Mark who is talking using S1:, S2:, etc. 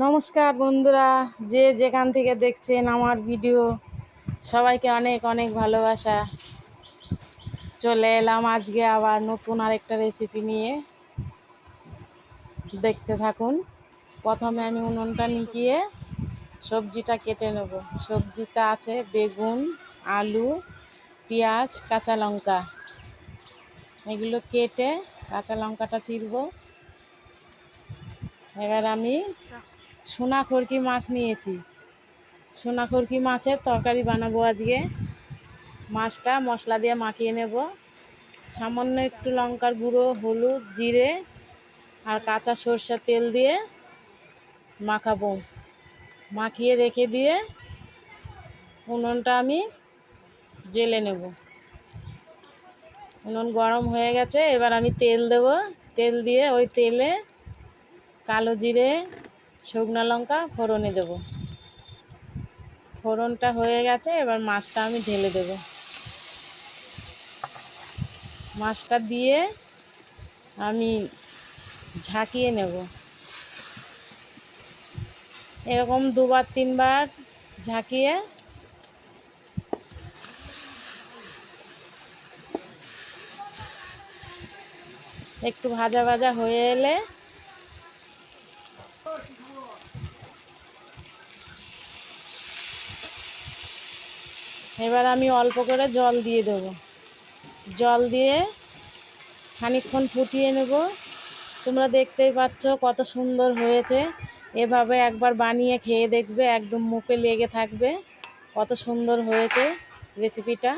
S1: নমস্কার বন্ধুরা, যে যেখান থেকে দেখছেন আমার ভিডিও, সবাইকে অনেক অনেক ভালোবাসা। চলে এলাম আজকে আবার নতুন আরেকটা রেসিপি নিয়ে। দেখতে থাকুন। প্রথমে আমি উনুনটা নিভিয়ে সবজিটা কেটে নেব। সবজিটা আছে বেগুন, আলু, পেঁয়াজ, কাঁচা লঙ্কা। এগুলো কেটে কাঁচা লঙ্কাটা চিরব। এবার আমি সোনাখরকি মাছ নিয়েছি। সোনাখরকি মাছের তরকারি বানাবো আজকে। মাছটা মশলা দিয়ে মাখিয়ে নেব। সামান্য একটু লঙ্কার গুঁড়ো, হলুদ, জিরে আর কাঁচা সরষের তেল দিয়ে মাখাবো। মাখিয়ে রেখে দিয়ে উনুনটা আমি জ্বেলে নেব। উনুন গরম হয়ে গেছে, এবার আমি তেল দেব। তেল দিয়ে ওই তেলে কালো জিরে, শুকনো লঙ্কা ফোড়নে দেব। ফোড়নটা হয়ে গেছে, এবার মাছটা আমি ঢেলে দেব। মাছটা দিয়ে আমি ঝাঁকিয়ে নেব। এরকম দুবার তিনবার ঝাঁকিয়ে একটু ভাজা ভাজা হয়ে এলে এবার আমি অল্প করে জল দিয়ে দেব। জল দিয়ে খানিকক্ষণ ফুটিয়ে নেব। তোমরা দেখতেই পাচ্ছ কত সুন্দর হয়েছে। এভাবে একবার বানিয়ে খেয়ে দেখবে, একদম মুখে লেগে থাকবে। কত সুন্দর হয়েছে রেসিপিটা।